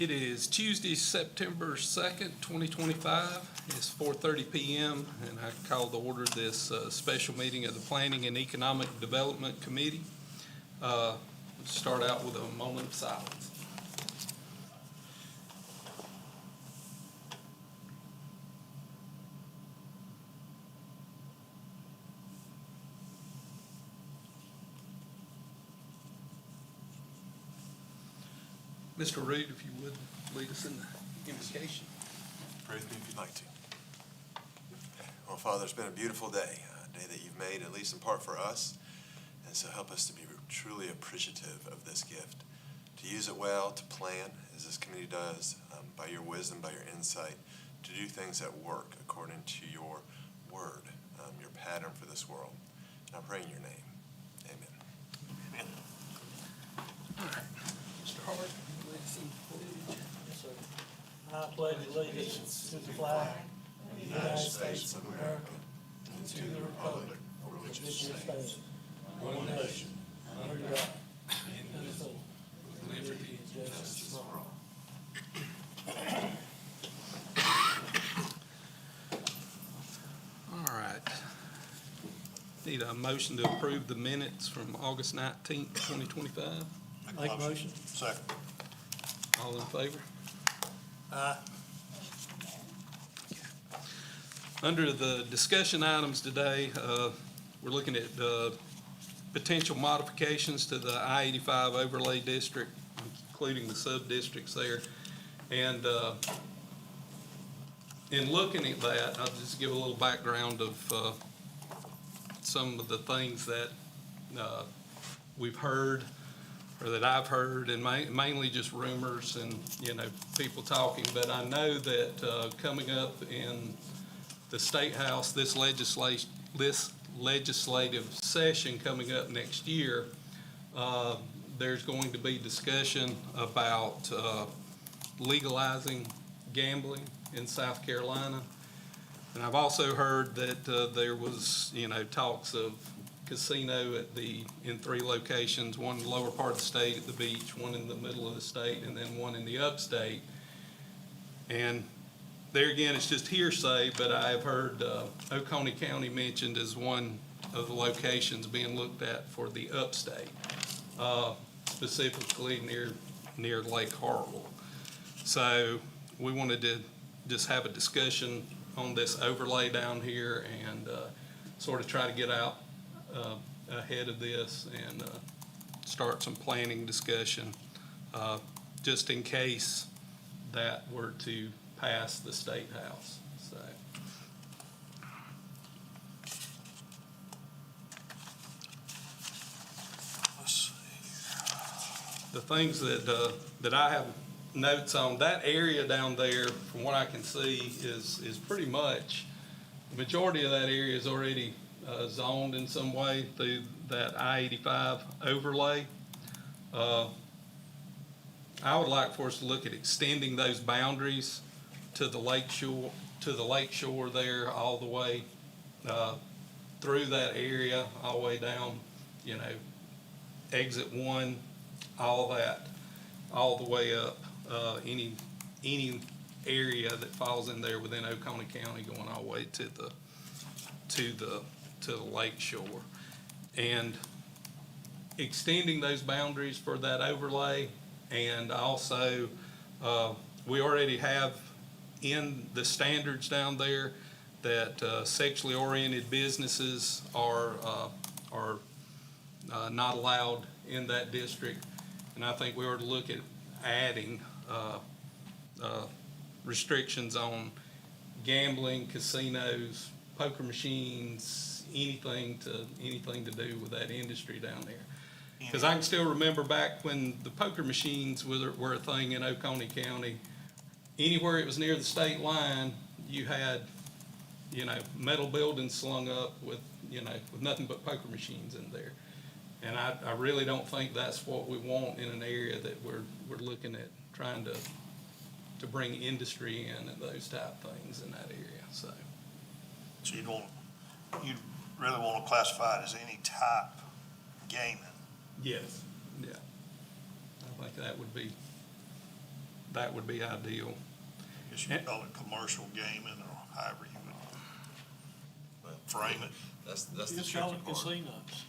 It is Tuesday, September 2nd, 2025. It's 4:30 PM, and I call to order this special meeting of the Planning and Economic Development Committee. We'll start out with a moment of silence. Mr. Root, if you would, lead us in the invocation. Pray with me if you'd like to. Well, Father, it's been a beautiful day, a day that you've made, at least in part for us. And so help us to be truly appreciative of this gift, to use it well, to plan, as this committee does, by your wisdom, by your insight, to do things that work according to your word, your pattern for this world. And I pray in your name. Amen. Amen. All right. Mr. Hart, you lead us in the pledge. Yes, sir. I pledge allegiance to the flag of the United States of America and to the republic for which it stands, one nation, under God, indivisible, with liberty and justice for all. All right. Need a motion to approve the minutes from August 19th, 2025. Make a motion. Second. All in favor? Aye. Under the discussion items today, we're looking at potential modifications to the I-85 overlay district, including the sub-districts there. And in looking at that, I'll just give a little background of some of the things that we've heard, or that I've heard, and mainly just rumors and, people talking. But I know that coming up in the State House, this legislative session coming up next year, there's going to be discussion about legalizing gambling in South Carolina. And I've also heard that there was, talks of casino in 3 locations, one in the lower part of the state at the beach, one in the middle of the state, and then one in the upstate. And there again, it's just hearsay, but I have heard Oconee County mentioned as one of the locations being looked at for the upstate, specifically near Lake Hartwell. So we wanted to just have a discussion on this overlay down here and sort of try to get out ahead of this and start some planning discussion, just in case that were to pass the State House. So Let's see. the things that I have notes on, that area down there, from what I can see, is pretty much, the majority of that area is already zoned in some way through that I-85 overlay. I would like for us to look at extending those boundaries to the lake shore there, all the way through that area, all the way down, exit 1, all that, all the way up, any area that falls in there within Oconee County going all the way to the lake shore. And extending those boundaries for that overlay, and also we already have in the standards down there that sexually oriented businesses are not allowed in that district. And I think we ought to look at adding restrictions on gambling, casinos, poker machines, anything to do with that industry down there. Because I can still remember back when the poker machines were a thing in Oconee County. Anywhere it was near the state line, you had, metal buildings slung up with nothing but poker machines in there. And I really don't think that's what we want in an area that we're looking at trying to bring industry in and those type things in that area. So you'd really want to classify it as any type gaming. yes, yeah, I think that would be that would be ideal. Guess you could call it commercial gaming or however you would frame it. That's the Just tricky call it part. casinos.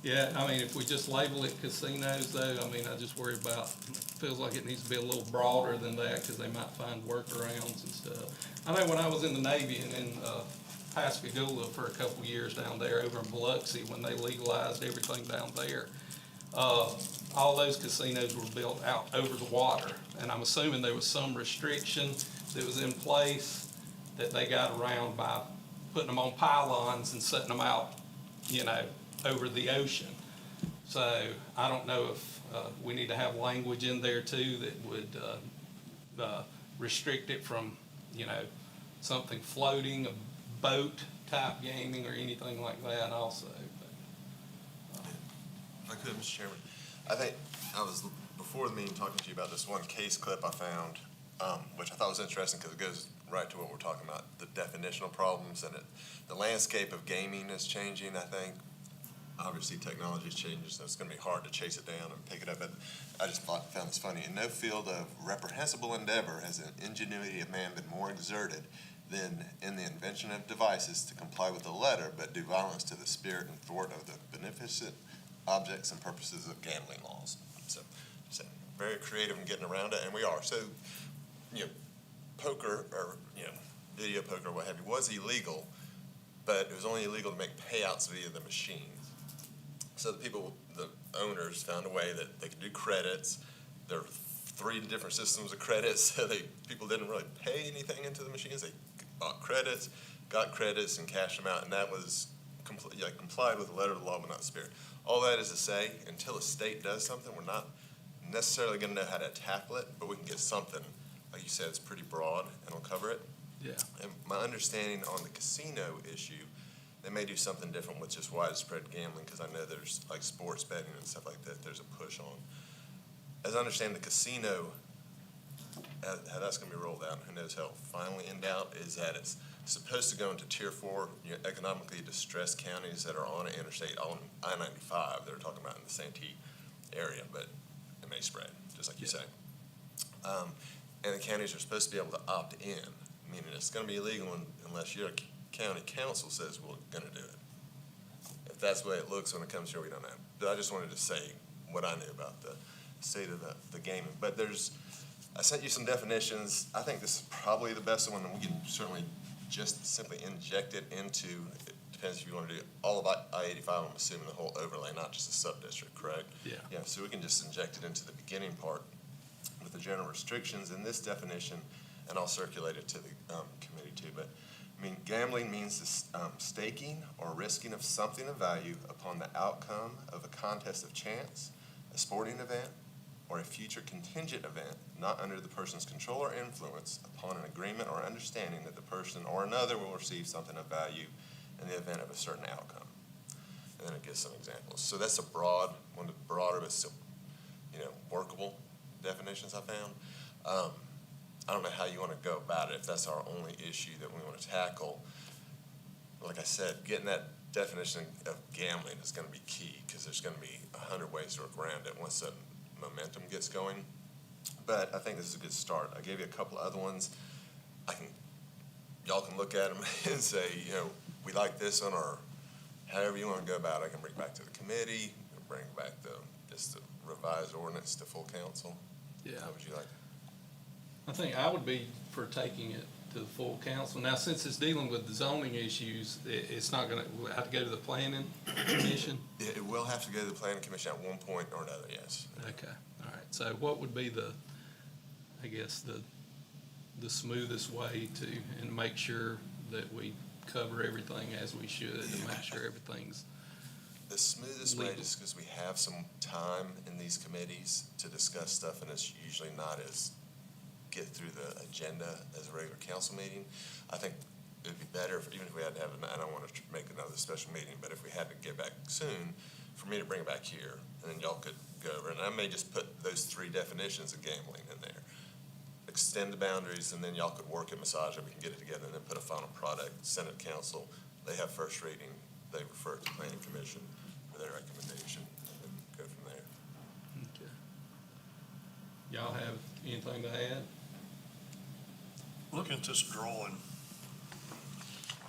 Yeah, I mean, if we just label it casinos though, I mean, I just worry about, feels like it needs to be a little broader than that, because they might find workarounds and stuff. I know when I was in the Navy and in, Pascagoula for a couple years down there over in Biloxi, when they legalized everything down there, all those casinos were built out over the water. And I'm assuming there was some restriction that was in place that they got around by putting them on pylons and setting them out, you know, over the ocean. So I don't know if we need to have language in there too that would restrict it from, you know, something floating, a boat type gaming or anything like that also. If I could, Mr. Chairman, I think I was, before the meeting, talking to you about this one case clip I found, which I thought was interesting because it goes right to what we're talking about, the definitional problems, and the landscape of gaming is changing, I think. Obviously, technology is changing, so it's gonna be hard to chase it down and pick it up, but I just found this funny. In no field of reprehensible endeavor has the ingenuity of man been more exerted than in the invention of devices to comply with the letter, but do violence to the spirit and thwart of the beneficent objects and purposes of gambling laws. So very creative in getting around it, and we are. So, you know, poker or, you know, video poker, what have you, was illegal, but it was only illegal to make payouts via the machines. So the people, the owners found a way that they could do credits. There are 3 different systems of credits, so people didn't really pay anything into the machines. They bought credits, got credits, and cashed them out, and that was complied with the letter of the law, but not the spirit. All that is to say, until a state does something, we're not necessarily going to know how to tackle it, but we can get something, like you said, it's pretty broad, and will cover it. Yeah. And my understanding on the casino issue, they may do something different with just widespread gambling, because I know there's like sports betting and stuff like that, there's a push on. As I understand the casino, how that's gonna be rolled out, who knows how finally in doubt, is that it's supposed to go into tier 4, you know, economically distressed counties that are on an interstate, on I-95, they're talking about in the Santee area, but it may spread, just like you say. And the counties are supposed to be able to opt in, meaning it's gonna be illegal unless your county council says we're gonna do it. If that's the way it looks when it comes here, we don't know. But I just wanted to say what I knew about the state of the gaming. But I sent you some definitions. I think this is probably the best one, and we can certainly just simply inject it into, it depends if you want to do all of I-85, I'm assuming the whole overlay, not just a sub-district, correct? Yeah. Yeah, so we can just inject it into the beginning part with the general restrictions in this definition, and I'll circulate it to the committee too. But I mean, gambling means the staking or risking of something of value upon the outcome of a contest of chance, a sporting event, or a future contingent event not under the person's control or influence upon an agreement or understanding that the person or another will receive something of value in the event of a certain outcome. And then it gives some examples. So that's one of the broader but still, you know, workable definitions I found. I don't know how you want to go about it, if that's our only issue that we want to tackle. Like I said, getting that definition of gambling is going to be key, because there's going to be 100 ways to work around it once the momentum gets going. But I think this is a good start. I gave you a couple other ones. Y'all can look at them and say, you know, we like this one, or however you want to go about it. I can bring it back to the committee, bring back just the revised ordinance to full council. Yeah. How would you like? I think I would be for taking it to the full council. Now, since it's dealing with the zoning issues, it's not gonna, we'll have to go to the planning commission? It will have to go to the planning commission at one point or another, yes. Okay, all right. So what would be the smoothest way to, and make sure that we cover everything as we should, and make sure everything's The smoothest way, legal. just because we have some time in these committees to discuss stuff, and it's usually not as get through the agenda as a regular council meeting. I think it'd be better if, even if we had to have, I don't want to make another special meeting, but if we had to get back soon, for me to bring it back here, and then y'all could go over, and I may just put those 3 definitions of gambling in there. Extend the boundaries, and then y'all could work it, massage it, we can get it together, and then put a final product, send it to council. They have first reading, they refer it to planning commission for their recommendation, and then go from there. Okay. Y'all have anything to add? Looking at this drawing,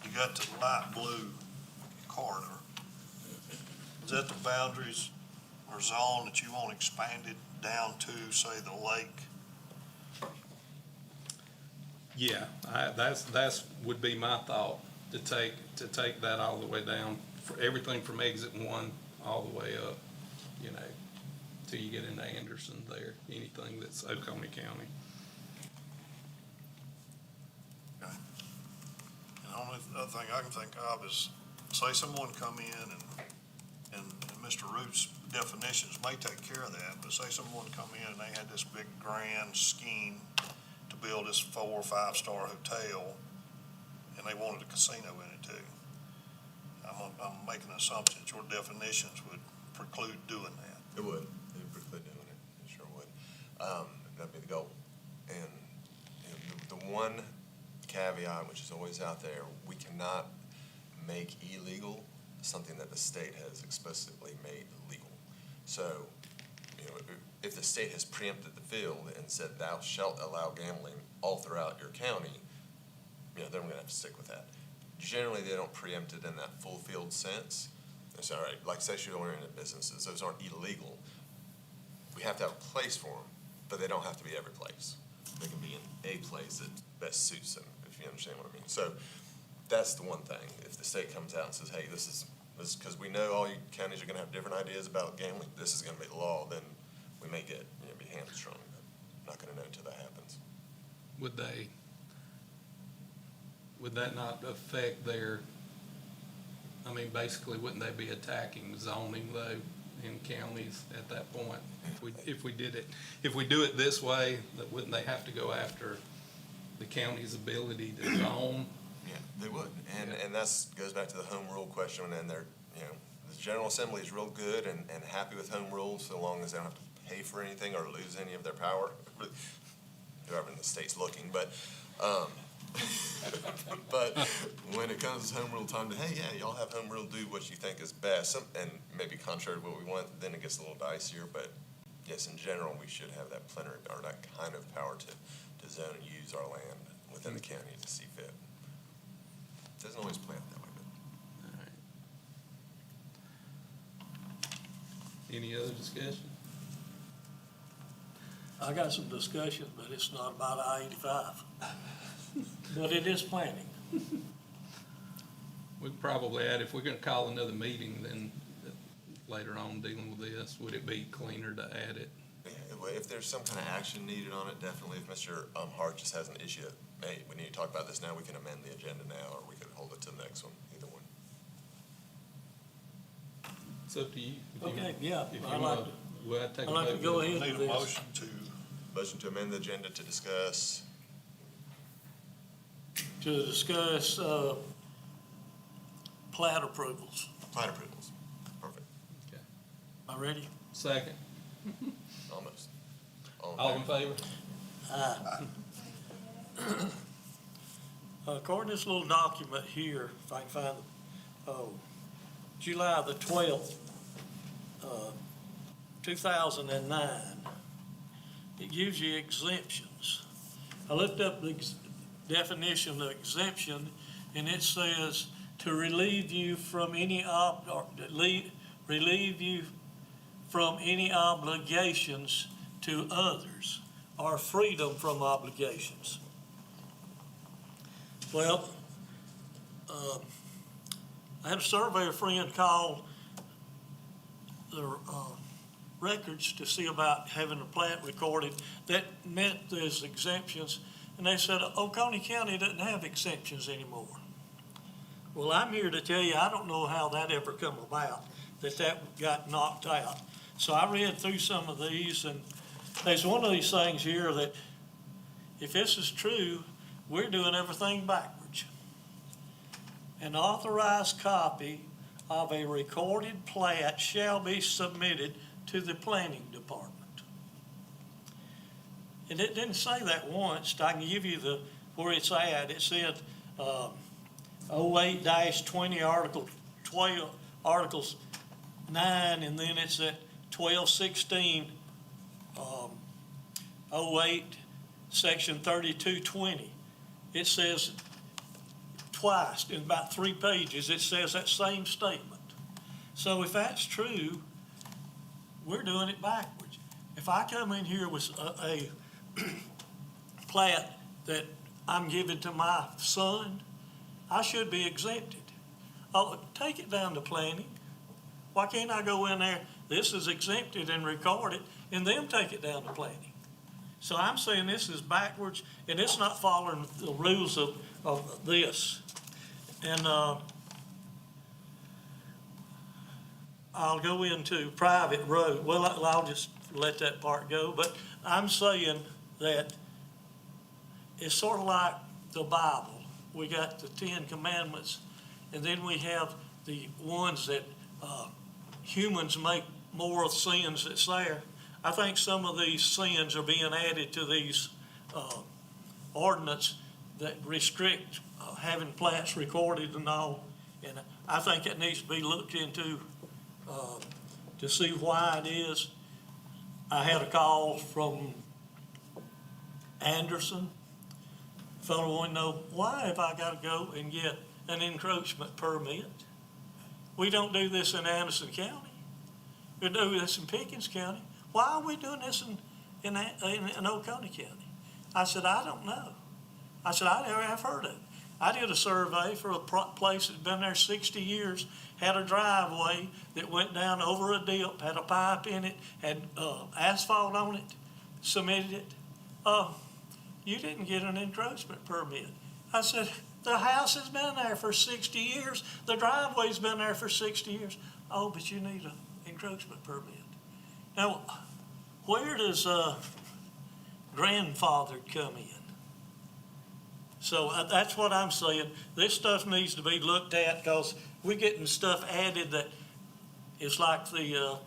you got the light blue corridor. Is that the boundaries or zone that you want expanded down to, say, the lake? Yeah, that's would be my thought, to take that all the way down, for everything from exit one all the way up, you know, till you get into Anderson there, anything that's Oconee County. Okay. And the only other thing I can think of is, say someone come in and Mr. Root's definitions may take care of that, but say someone come in and they had this big grand scheme to build this 4 or 5 star hotel, and they wanted a casino in it too. I'm making assumptions your definitions would preclude doing that. It would. It would preclude doing it. It sure would. That'd be the goal. And the one caveat, which is always out there, we cannot make illegal something that the state has explicitly made legal. So, if the state has preempted the field and said thou shalt allow gambling all throughout your county, then we're gonna have to stick with that. Generally, they don't preempt it in that full field sense. It's all right, like sexually-oriented businesses, those aren't illegal. We have to have a place for them, but they don't have to be every place. They can be in a place that best suits them, if you understand what I mean. So that's the one thing. If the state comes out and says, hey, this is because we know all you counties are gonna have different ideas about gambling, this is gonna be the law, then we may get, be hamstrung, but not gonna know until that happens. Would that not affect their, basically, wouldn't they be attacking zoning though in counties at that point? If we do it this way, wouldn't they have to go after the county's ability to zone? Yeah, they would, and that's, goes back to the home rule question, and they're, the General Assembly is real good and happy with home rules so long as they don't have to pay for anything or lose any of their power, whoever in the state's looking, but when it comes to home rule time, hey, yeah, y'all have home rule, do what you think is best, and maybe contrary to what we want, then it gets a little dicier, but yes, in general, we should have that plenary, or that kind of power to zone and use our land within the county to see fit. It doesn't always play out that way, but. All right. Any other discussion? I got some discussion, but it's not about I-85. But it is planning. We could probably add, if we're gonna call another meeting, then later on dealing with this, would it be cleaner to add it? If there's some kind of action needed on it, definitely. If Mr. Hart just has an issue that, hey, we need to talk about this now, we can amend the agenda now, or we could hold it to the next one, either one. It's up to you. Okay, yeah, If you I'd like wanna, to, well, I'd take a I'd like to vote. go ahead Need with a this. motion to, Motion to amend the agenda to discuss. To discuss, plat approvals. Plat approvals. Perfect. Okay. Am I ready? Second, Almost. all in favor? According to this little document here, if I can find it, July the 12th, 2009, it gives you exemptions. I looked up the definition of exemption, and it says to relieve you from any relieve you from any obligations to others, or freedom from obligations. Well, I had a surveyor friend call the records to see about having a plat recorded that met those exemptions, and they said Oconee County doesn't have exemptions anymore. Well, I'm here to tell you, I don't know how that ever come about, that got knocked out. So I read through some of these, and there's one of these things here that, if this is true, we're doing everything backwards. An authorized copy of a recorded plat shall be submitted to the planning department. And it didn't say that once. I can give you where it's at. It said 08-20 Article 12, Articles 9, and then it's at 1216 08, section 3220. It says twice, in about 3 pages, it says that same statement. So if that's true, we're doing it backwards. If I come in here with a plat that I'm giving to my son, I should be exempted. Oh, take it down to planning. Why can't I go in there, this is exempted and record it, and then take it down to planning? So I'm saying this is backwards, and it's not following the rules of this. And, I'll go into private road. Well, I'll just let that part go, but I'm saying that it's sort of like the Bible. We got the 10 Commandments, and then we have the ones that humans make more sins that's there. I think some of these sins are being added to these ordinance that restrict having plats recorded and all. And I think it needs to be looked into to see why it is. I had a call from Anderson. Fellow wanted to know, why have I got to go and get an encroachment permit? We don't do this in Anderson County. We do this in Pickens County. Why are we doing this in Oconee County? I said, I don't know. I said, I never have heard of it. I did a survey for a place that's been there 60 years, had a driveway that went down over a dip, had a pipe in it, had asphalt on it, submitted it. You didn't get an encroachment permit. I said, the house has been there for 60 years. The driveway's been there for 60 years. Oh, but you need an encroachment permit. Now, where does grandfathered come in? So that's what I'm saying. This stuff needs to be looked at because we're getting stuff added that is like the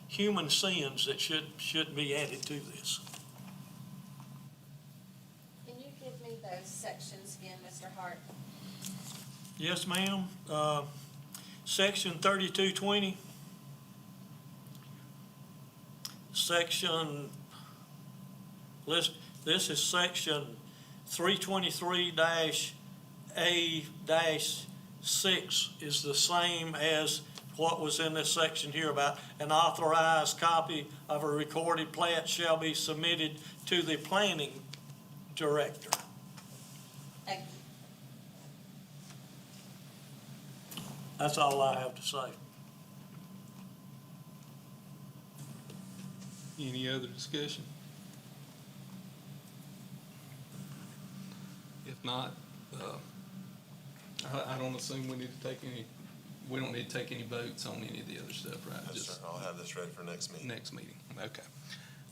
human sins that should be added to this. Can you give me those sections again, Mr. Hart? Yes, ma'am. Section 3220. Section, this is section 323-A-6 is the same as what was in this section here about an authorized copy of a recorded plat shall be submitted to the planning director. Thank you. That's all I have to say. Any other discussion? If not, I don't assume we need to take any, we don't need to take any votes on any of the other stuff, right? Yes, sir. Just I'll have this ready for next meeting. next meeting, okay.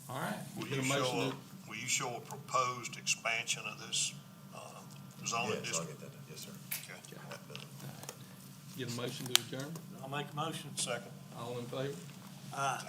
All right. Will Get a you motion show a proposed expansion of this zoning Yes, I'll district? get that done. Yes, sir. Okay. Get a motion to adjourn? I'll make a motion. Second. All in favor? Aye.